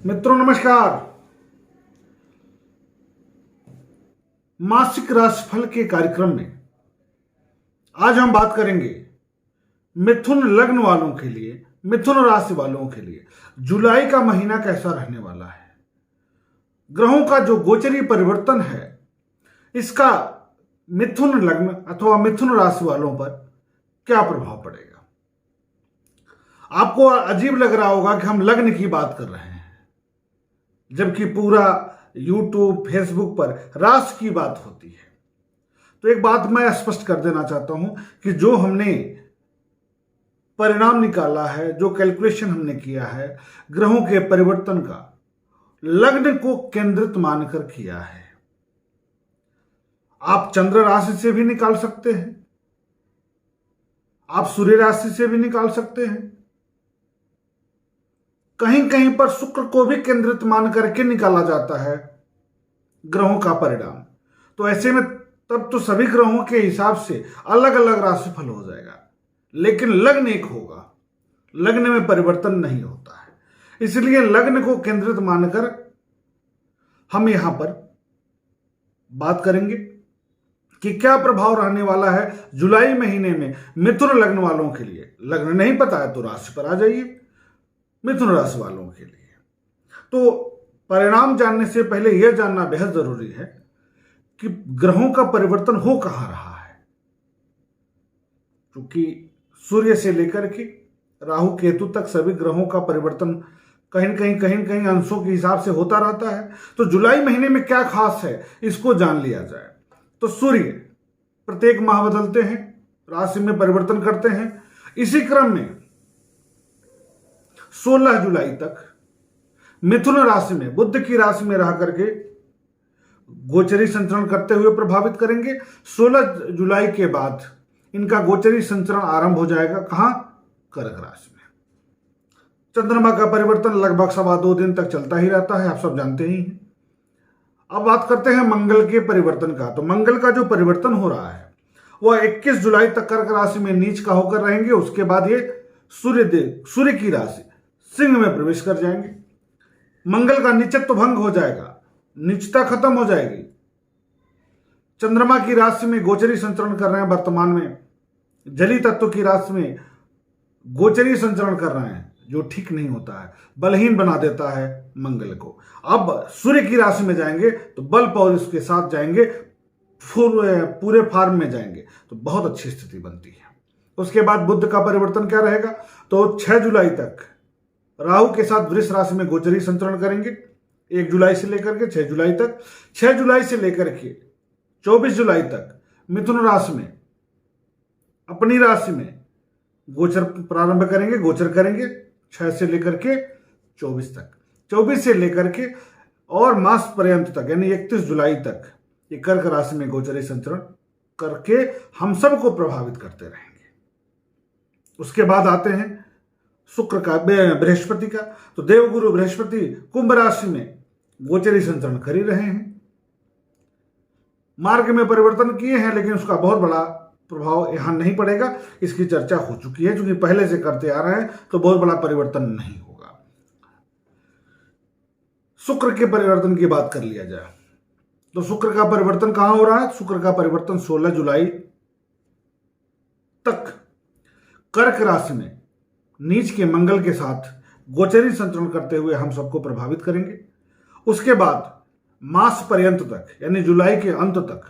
मित्रों नमस्कार। मासिक राशिफल के कार्यक्रम में आज हम बात करेंगे मिथुन लग्न वालों के लिए, मिथुन राशि वालों के लिए जुलाई का महीना कैसा रहने वाला है। ग्रहों का जो गोचरी परिवर्तन है इसका मिथुन लग्न अथवा मिथुन राशि वालों पर क्या प्रभाव पड़ेगा। आपको अजीब लग रहा होगा कि हम लग्न की बात कर रहे हैं जबकि पूरा यूट्यूब फेसबुक पर राशि की बात होती है। तो एक बात मैं स्पष्ट कर देना चाहता हूं कि जो हमने परिणाम निकाला है, जो कैलकुलेशन हमने किया है ग्रहों के परिवर्तन का, लग्न को केंद्रित मानकर किया है। आप चंद्र राशि से भी निकाल सकते हैं, आप सूर्य राशि से भी निकाल सकते हैं, कहीं कहीं पर शुक्र को भी केंद्रित मान करके निकाला जाता है ग्रहों का परिणाम। तो ऐसे में तब तो सभी ग्रहों के हिसाब से अलग अलग राशिफल हो जाएगा, लेकिन लग्न एक होगा, लग्न में परिवर्तन नहीं होता है। इसलिए लग्न को केंद्रित मानकर हम यहां पर बात करेंगे कि क्या प्रभाव रहने वाला है जुलाई महीने में मिथुन लग्न वालों के लिए। लग्न नहीं पता है तो राशि पर आ जाइए मिथुन राशि वालों के लिए। तो परिणाम जानने से पहले यह जानना बेहद जरूरी है कि ग्रहों का परिवर्तन हो कहां रहा है। क्योंकि सूर्य से लेकर के राहु केतु तक सभी ग्रहों का परिवर्तन कहीं कहीं अंशों के हिसाब से होता रहता है। तो जुलाई महीने में क्या खास है इसको जान लिया जाए। तो सूर्य प्रत्येक माह बदलते हैं, राशि में परिवर्तन करते हैं। इसी क्रम में 16 जुलाई तक मिथुन राशि में, बुध की राशि में रह करके गोचरी संचरण करते हुए प्रभावित करेंगे। 16 जुलाई के बाद इनका गोचरी संचरण आरंभ हो जाएगा। कहां? कर्क राशि में। चंद्रमा का परिवर्तन लगभग 2.25 दिन तक चलता ही रहता है, आप सब जानते ही हैं। अब बात करते हैं मंगल के परिवर्तन का। तो मंगल का जो परिवर्तन हो रहा है वह 21 जुलाई तक कर्क राशि में नीच का होकर रहेंगे। उसके बाद ये सूर्य की राशि सिंह में प्रवेश कर जाएंगे। मंगल का नीचत्व भंग हो जाएगा, नीचता खत्म हो जाएगी। चंद्रमा की राशि में गोचरी संचरण कर रहे हैं, वर्तमान में जली तत्व की राशि में गोचरी संचरण कर रहे हैं, जो ठीक नहीं होता है, बलहीन बना देता है मंगल को। अब सूर्य की राशि में जाएंगे तो बल और इसके साथ जाएंगे, पूरे फार्म में जाएंगे तो बहुत अच्छी स्थिति बनती है। उसके बाद बुध का परिवर्तन क्या रहेगा? तो 6 जुलाई तक राहु के साथ वृष राशि में गोचरी संचरण करेंगे, 1 जुलाई से लेकर के 6 जुलाई तक। 6 जुलाई से लेकर के 24 जुलाई तक मिथुन राशि में, अपनी राशि में गोचर प्रारंभ करेंगे, गोचर करेंगे 6 से लेकर के 24 तक। 24 से लेकर के और मास पर्यंत तक यानी 31 जुलाई तक ये कर्क राशि में गोचरी संचरण करके हम सबको प्रभावित करते रहेंगे। उसके बाद आते हैं शुक्र का, बृहस्पति का। तो देवगुरु बृहस्पति कुंभ राशि में गोचरी संचरण कर ही रहे हैं। मार्ग में परिवर्तन किए हैं लेकिन उसका बहुत बड़ा प्रभाव यहां नहीं पड़ेगा, इसकी चर्चा हो चुकी है। क्योंकि पहले से करते आ रहे हैं तो बहुत बड़ा परिवर्तन नहीं होगा। शुक्र के परिवर्तन की बात कर लिया जाए तो शुक्र का परिवर्तन कहां हो रहा है? शुक्र का परिवर्तन 16 जुलाई तक कर्क राशि में नीच के मंगल के साथ गोचरी संचरण करते हुए हम सबको प्रभावित करेंगे। उसके बाद मास पर्यंत तक यानी जुलाई के अंत तक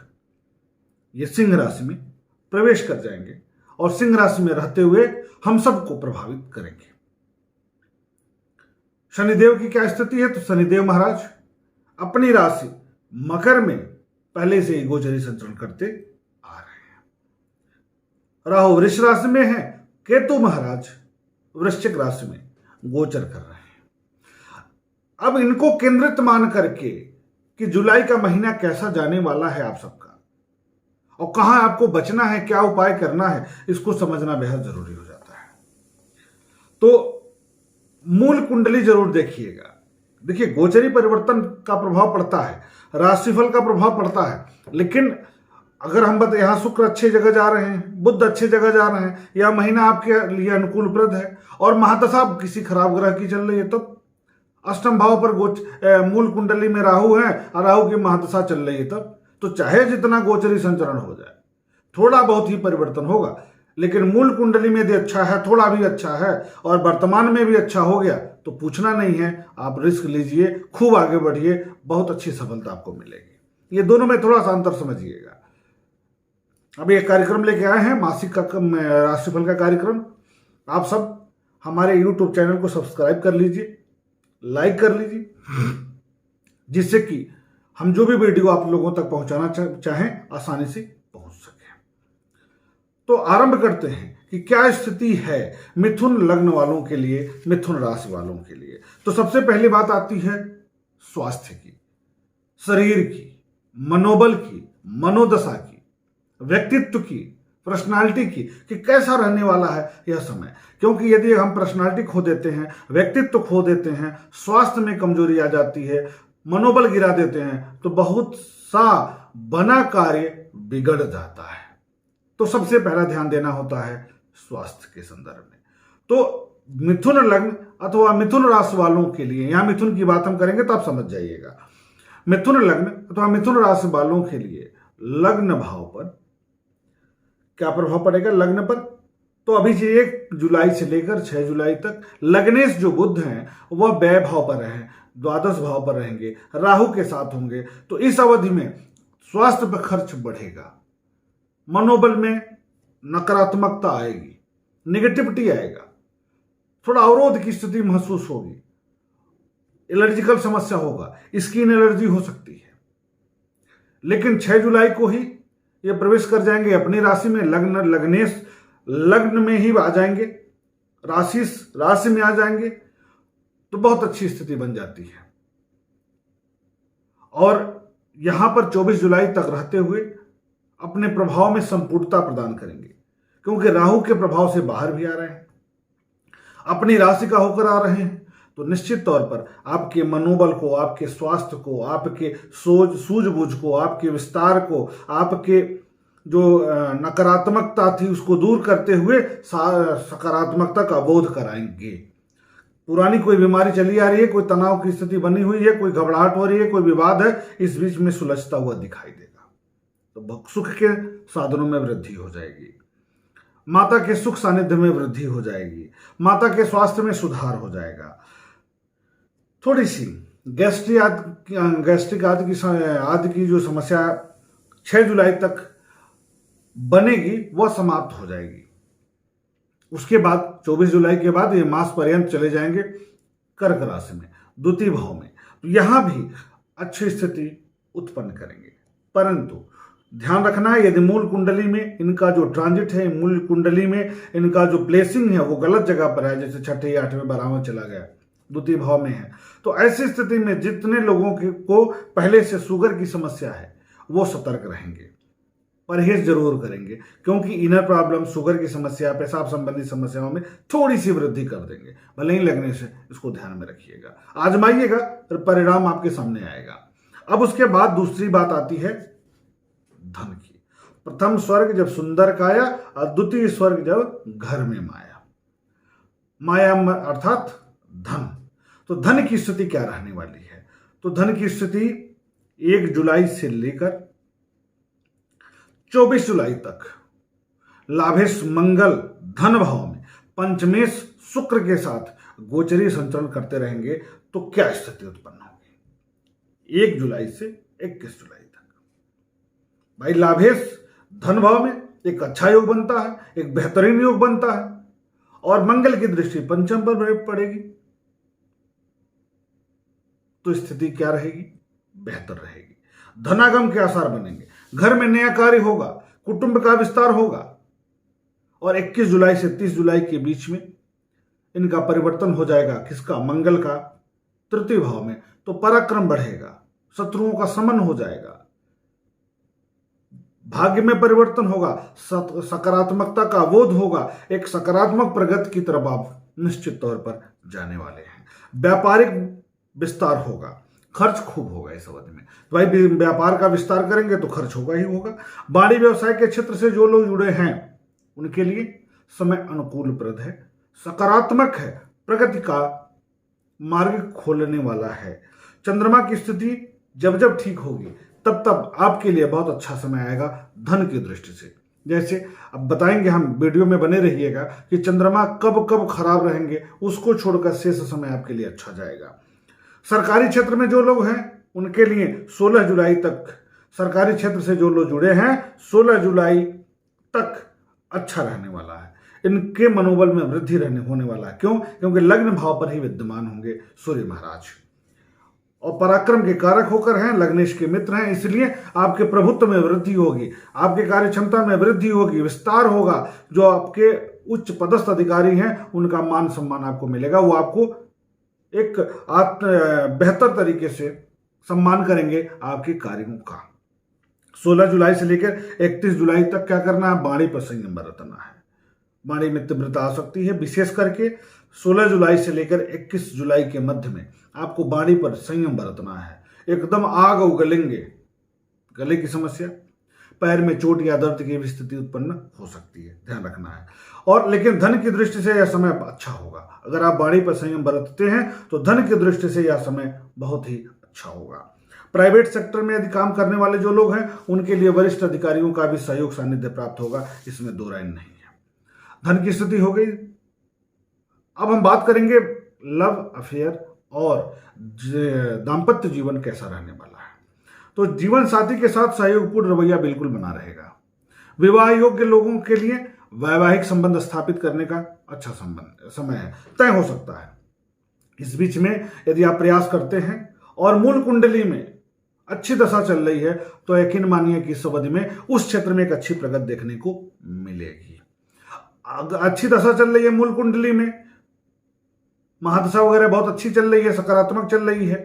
ये सिंह राशि में प्रवेश कर जाएंगे और सिंह राशि में रहते हुए हम सबको प्रभावित करेंगे। शनिदेव की क्या स्थिति है? तो शनिदेव महाराज अपनी राशि मकर में पहले से ही गोचरी संचरण करते आ रहे हैं। राहु वृष राशि में है, केतु महाराज वृश्चिक राशि में गोचर कर रहे हैं। अब इनको केंद्रित मान करके कि जुलाई का महीना कैसा जाने वाला है आप सबका और कहां आपको बचना है, क्या उपाय करना है, इसको समझना बेहद जरूरी हो जाता है। तो मूल कुंडली जरूर देखिएगा। देखिए, गोचरी परिवर्तन का प्रभाव पड़ता है, राशिफल का प्रभाव पड़ता है, लेकिन अगर हम बताए यहां शुक्र अच्छी जगह जा रहे हैं, बुध अच्छी जगह जा रहे हैं, या महीना आपके लिए अनुकूलप्रद है और महादशा किसी खराब ग्रह की चल रही है, तब अष्टम भाव पर मूल कुंडली में राहु है और राहु की महादशा चल रही है, तब तो चाहे जितना गोचरी संचरण हो जाए थोड़ा बहुत ही परिवर्तन होगा, लेकिन मूल कुंडली में यदि अच्छा है, थोड़ा भी अच्छा है और वर्तमान में भी अच्छा हो गया तो पूछना नहीं है, आप रिस्क लीजिए, खूब आगे बढ़िए, बहुत अच्छी सफलता आपको मिलेगी। ये दोनों में थोड़ा सा अंतर समझिएगा। अभी एक कार्यक्रम लेके आए हैं, मासिक का राशिफल का कार्यक्रम। आप सब हमारे YouTube चैनल को सब्सक्राइब कर लीजिए, लाइक कर लीजिए, जिससे कि हम जो भी वीडियो आप लोगों तक पहुंचाना चाहें आसानी से पहुंच सके। तो आरंभ करते हैं कि क्या स्थिति है मिथुन लग्न वालों के लिए, मिथुन राशि वालों के लिए। तो सबसे पहली बात आती है स्वास्थ्य की, शरीर की, मनोबल की, मनोदशा की, व्यक्तित्व की, पर्सनालिटी की, कि कैसा रहने वाला है यह समय। क्योंकि यदि हम पर्सनालिटी खो देते हैं, व्यक्तित्व खो देते हैं, स्वास्थ्य में कमजोरी आ जाती है, मनोबल गिरा देते हैं, तो बहुत सा बना कार्य बिगड़ जाता है। तो सबसे पहला ध्यान देना होता है स्वास्थ्य के संदर्भ में। तो मिथुन लग्न अथवा मिथुन राशि वालों के लिए, यहां मिथुन की बात हम करेंगे तो आप समझ जाइएगा। मिथुन लग्न अथवा मिथुन राशि वालों के लिए लग्न भाव पर क्या प्रभाव पड़ेगा? लग्न पर तो अभी 1 जुलाई से लेकर 6 जुलाई तक लग्नेश जो बुध हैं वह व्यय भाव पर हैं, द्वादश भाव पर रहेंगे, राहु के साथ होंगे। तो इस अवधि में स्वास्थ्य पर खर्च बढ़ेगा, मनोबल में नकारात्मकता आएगी, निगेटिविटी आएगा, थोड़ा अवरोध की स्थिति महसूस होगी, एलर्जिकल समस्या होगा, स्किन एलर्जी हो सकती है। लेकिन 6 जुलाई को ही ये प्रवेश कर जाएंगे अपनी राशि में, लग्नेश लग्न में ही आ जाएंगे, राशि में आ जाएंगे, तो बहुत अच्छी स्थिति बन जाती है। और यहां पर 24 जुलाई तक रहते हुए अपने प्रभाव में संपूर्णता प्रदान करेंगे, क्योंकि राहु के प्रभाव से बाहर भी आ रहे हैं, अपनी राशि का होकर आ रहे हैं। तो निश्चित तौर पर आपके मनोबल को, आपके स्वास्थ्य को, आपके सूझबूझ को, आपके विस्तार को, आपके जो नकारात्मकता थी उसको दूर करते हुए सकारात्मकता का बोध कराएंगे। पुरानी कोई बीमारी चली आ रही है, कोई तनाव की स्थिति बनी हुई है, कोई घबराहट हो रही है, कोई विवाद है, इस बीच में सुलझता हुआ दिखाई देगा। तो सुख के साधनों में वृद्धि हो जाएगी, माता के सुख सानिध्य में वृद्धि हो जाएगी, माता के स्वास्थ्य में सुधार हो जाएगा। थोड़ी सी गैस्ट्रिक आदि की जो समस्या 6 जुलाई तक बनेगी वह समाप्त हो जाएगी। उसके बाद 24 जुलाई के बाद ये मास पर्यंत चले जाएंगे कर्क राशि में, द्वितीय भाव में। तो यहां भी अच्छी स्थिति उत्पन्न करेंगे। परंतु ध्यान रखना है, यदि मूल कुंडली में इनका जो ट्रांजिट है, मूल कुंडली में इनका जो प्लेसिंग है वो गलत जगह पर है, जैसे 6ठे 8वें 12वें चला गया, द्वितीय भाव में है, तो ऐसी स्थिति में जितने लोगों को पहले से शुगर की समस्या है वो सतर्क रहेंगे, परहेज जरूर करेंगे, क्योंकि इनर प्रॉब्लम, शुगर की समस्या, पेशाब संबंधी समस्याओं में थोड़ी सी वृद्धि कर देंगे। भले ही लगने से इसको ध्यान में रखिएगा, आजमाइएगा, परिणाम आपके सामने आएगा। अब उसके बाद दूसरी बात आती है धन की। प्रथम स्वर्ग जब सुंदर काया और द्वितीय स्वर्ग जब घर में माया, माया अर्थात धन। तो धन की स्थिति क्या रहने वाली है? तो धन की स्थिति 1 जुलाई से लेकर 24 जुलाई तक लाभेश मंगल धन भाव में पंचमेश शुक्र के साथ गोचरी संचरण करते रहेंगे। तो क्या स्थिति उत्पन्न होगी 1 जुलाई से 21 जुलाई तक? भाई लाभेश धन भाव में एक अच्छा योग बनता है, एक बेहतरीन योग बनता है, और मंगल की दृष्टि पंचम पर पड़ेगी। तो स्थिति क्या रहेगी? बेहतर रहेगी, धनागम के आसार बनेंगे, घर में नया कार्य होगा, कुटुंब का विस्तार होगा। और 21 जुलाई से 30 जुलाई के बीच में इनका परिवर्तन हो जाएगा, किसका? मंगल का तृतीय भाव में। तो पराक्रम बढ़ेगा, शत्रुओं का समन हो जाएगा, भाग्य में परिवर्तन होगा, सकारात्मकता का बोध होगा, एक सकारात्मक प्रगति की तरफ आप निश्चित तौर पर जाने वाले हैं। व्यापारिक विस्तार होगा, खर्च खूब होगा इस अवधि में। तो भाई व्यापार का विस्तार करेंगे तो खर्च होगा ही होगा। वाणिज्य व्यवसाय के क्षेत्र से जो लोग जुड़े हैं उनके लिए समय अनुकूलप्रद है, सकारात्मक है, प्रगति का मार्ग खोलने वाला है। चंद्रमा की स्थिति जब जब ठीक होगी तब तब आपके लिए बहुत अच्छा समय आएगा धन की दृष्टि से। जैसे अब बताएंगे हम, वीडियो में बने रहिएगा कि चंद्रमा कब कब खराब रहेंगे, उसको छोड़कर शेष समय आपके लिए अच्छा जाएगा। सरकारी क्षेत्र में जो लोग हैं उनके लिए 16 जुलाई तक, सरकारी क्षेत्र से जो लोग जुड़े हैं 16 जुलाई तक अच्छा रहने वाला है। इनके मनोबल में वृद्धि होने वाला है। क्यों? क्योंकि लग्न भाव पर ही विद्यमान होंगे सूर्य महाराज और पराक्रम के कारक होकर हैं, लग्नेश के मित्र हैं, इसलिए आपके प्रभुत्व में वृद्धि होगी, आपके कार्य क्षमता में वृद्धि होगी, विस्तार होगा। जो आपके उच्च पदस्थ अधिकारी हैं उनका मान सम्मान आपको मिलेगा, वो आपको एक बेहतर तरीके से सम्मान करेंगे आपके कार्यों का। 16 जुलाई से लेकर 31 जुलाई तक क्या करना है? वाणी पर संयम बरतना है। वाणी में तीव्रता आ सकती है, विशेष करके 16 जुलाई से लेकर 21 जुलाई के मध्य में आपको वाणी पर संयम बरतना है। एकदम आग उगलेंगे, गले की समस्या, पैर में चोट या दर्द की भी स्थिति उत्पन्न हो सकती है, ध्यान रखना है। और लेकिन धन की दृष्टि से यह समय अच्छा होगा। अगर आप वाणी पर संयम बरतते हैं तो धन की दृष्टि से यह समय बहुत ही अच्छा होगा। प्राइवेट सेक्टर में यदि काम करने वाले जो लोग हैं उनके लिए वरिष्ठ अधिकारियों का भी सहयोग सानिध्य प्राप्त होगा, इसमें दो राय नहीं है। धन की स्थिति हो गई। अब हम बात करेंगे लव अफेयर और दाम्पत्य जीवन कैसा रहने वाला है। तो जीवन साथी के साथ सहयोगपूर्ण रवैया बिल्कुल बना रहेगा। विवाह योग्य लोगों के लिए वैवाहिक संबंध स्थापित करने का अच्छा समय है, तय हो सकता है। इस बीच में यदि आप प्रयास करते हैं और मूल कुंडली में अच्छी दशा चल रही है तो यकीन मानिए कि इस अवधि में उस क्षेत्र में एक अच्छी प्रगति देखने को मिलेगी। अच्छी दशा चल रही है, मूल कुंडली में महादशा वगैरह बहुत अच्छी चल रही है, सकारात्मक चल रही है,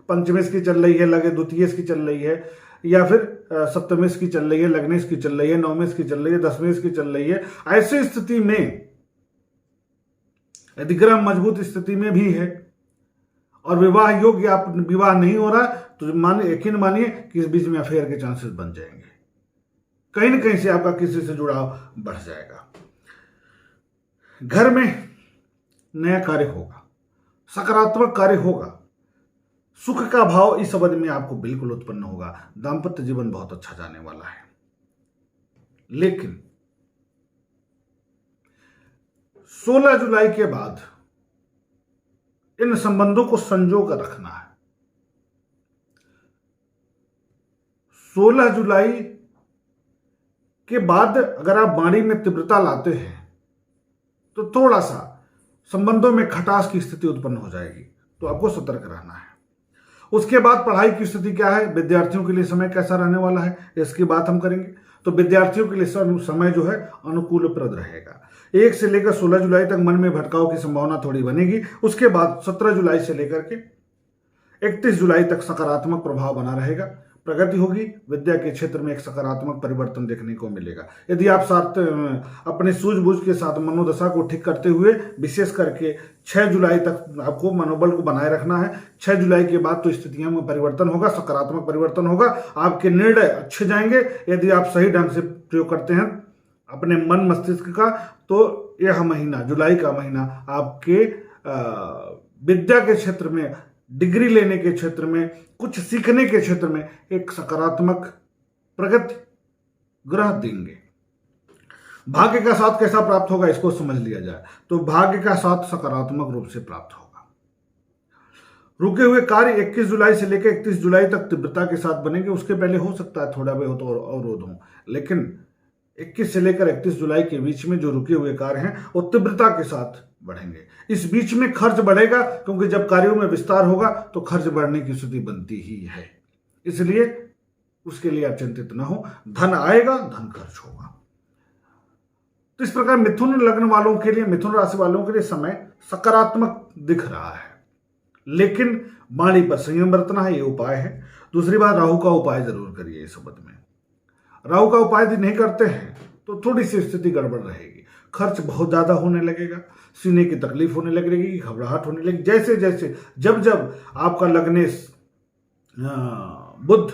पंचमेश की चल रही है, लगे द्वितीयेश की चल रही है, या फिर सप्तमेश की चल रही है, लग्नेश की चल रही है, नवमेश की चल रही है, दशमेश की चल रही है। ऐसी स्थिति में यदि ग्रह मजबूत स्थिति में भी है और विवाह योग्य आप विवाह नहीं हो रहा तो यकीन मानिए कि इस बीच में अफेयर के चांसेस बन जाएंगे। कहीं ना कहीं से आपका किसी से जुड़ाव बढ़ जाएगा। घर में नया कार्य होगा, सकारात्मक कार्य होगा, सुख का भाव इस अवधि में आपको बिल्कुल उत्पन्न होगा। दाम्पत्य जीवन बहुत अच्छा जाने वाला है। लेकिन 16 जुलाई के बाद इन संबंधों को संजो कर रखना है। 16 जुलाई के बाद अगर आप वाणी में तीव्रता लाते हैं तो थोड़ा सा संबंधों में खटास की स्थिति उत्पन्न हो जाएगी, तो आपको सतर्क रहना है। उसके बाद पढ़ाई की स्थिति क्या है, विद्यार्थियों के लिए समय कैसा रहने वाला है, इसकी बात हम करेंगे। तो विद्यार्थियों के लिए समय जो है अनुकूलप्रद रहेगा। 1 से लेकर 16 जुलाई तक मन में भटकाव की संभावना थोड़ी बनेगी। उसके बाद 17 जुलाई से लेकर के 31 जुलाई तक सकारात्मक प्रभाव बना रहेगा, प्रगति होगी। विद्या के क्षेत्र में एक सकारात्मक परिवर्तन देखने को मिलेगा। यदि आप साथ अपने सूझबूझ के साथ मनोदशा को ठीक करते हुए विशेष करके 6 जुलाई तक आपको मनोबल को बनाए रखना है। 6 जुलाई के बाद तो स्थितियों में परिवर्तन होगा, सकारात्मक परिवर्तन होगा, आपके निर्णय अच्छे जाएंगे। यदि आप सही ढंग से प्रयोग करते हैं अपने मन मस्तिष्क का, तो यह महीना, जुलाई का महीना, आपके विद्या के क्षेत्र में, डिग्री लेने के क्षेत्र में, कुछ सीखने के क्षेत्र में एक सकारात्मक प्रगति ग्रह देंगे। भाग्य का साथ कैसा प्राप्त होगा इसको समझ लिया जाए तो भाग्य का साथ सकारात्मक रूप से प्राप्त होगा। रुके हुए कार्य 21 जुलाई से लेकर 31 जुलाई तक तीव्रता के साथ बनेंगे। उसके पहले हो सकता है थोड़ा बहुत अवरोध हो, लेकिन 21 से लेकर 31 जुलाई के बीच में जो रुके हुए कार्य हैं वो तीव्रता के साथ बढ़ेंगे। इस बीच में खर्च बढ़ेगा, क्योंकि जब कार्यों में विस्तार होगा तो खर्च बढ़ने की स्थिति बनती ही है, इसलिए उसके लिए आप चिंतित न हो। धन आएगा, धन खर्च होगा। तो इस प्रकार मिथुन लग्न वालों के लिए, मिथुन राशि वालों के लिए समय सकारात्मक दिख रहा है, लेकिन वाणी पर संयम बरतना है, ये उपाय है। दूसरी बात, राहु का उपाय जरूर करिए इस संबंध में। राहु का उपाय यदि नहीं करते हैं तो थोड़ी सी स्थिति गड़बड़ रहेगी, खर्च बहुत ज्यादा होने लगेगा, सीने की तकलीफ होने लगेगी, घबराहट होने लगेगी। जैसे जैसे जब जब आपका लग्नेश बुध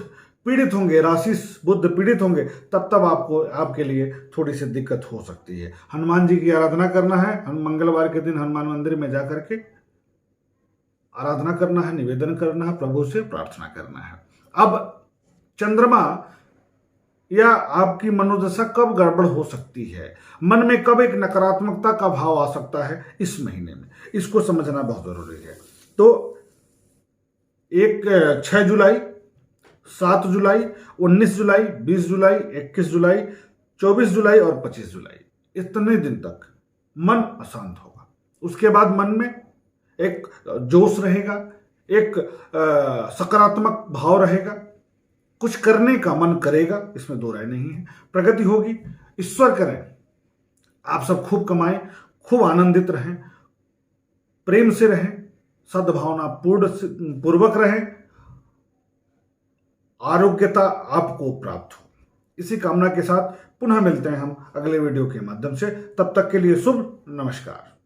पीड़ित होंगे, राशि बुध पीड़ित होंगे, तब तब आपको, आपके लिए थोड़ी सी दिक्कत हो सकती है। हनुमान जी की आराधना करना है। मंगलवार के दिन हनुमान मंदिर में जाकर के आराधना करना है, निवेदन करना है, प्रभु से प्रार्थना करना है। अब चंद्रमा या आपकी मनोदशा कब गड़बड़ हो सकती है, मन में कब एक नकारात्मकता का भाव आ सकता है इस महीने में, इसको समझना बहुत जरूरी है। तो एक 6 जुलाई, 7 जुलाई, 19 जुलाई, 20 जुलाई, 21 जुलाई, 24 जुलाई और 25 जुलाई, इतने दिन तक मन अशांत होगा। उसके बाद मन में एक जोश रहेगा, एक सकारात्मक भाव रहेगा, कुछ करने का मन करेगा, इसमें दो राय नहीं है। प्रगति होगी, ईश्वर करें आप सब खूब कमाएं, खूब आनंदित रहें, प्रेम से रहें, सद्भावना पूर्वक रहें, आरोग्यता आपको प्राप्त हो। इसी कामना के साथ पुनः मिलते हैं हम अगले वीडियो के माध्यम से। तब तक के लिए शुभ नमस्कार।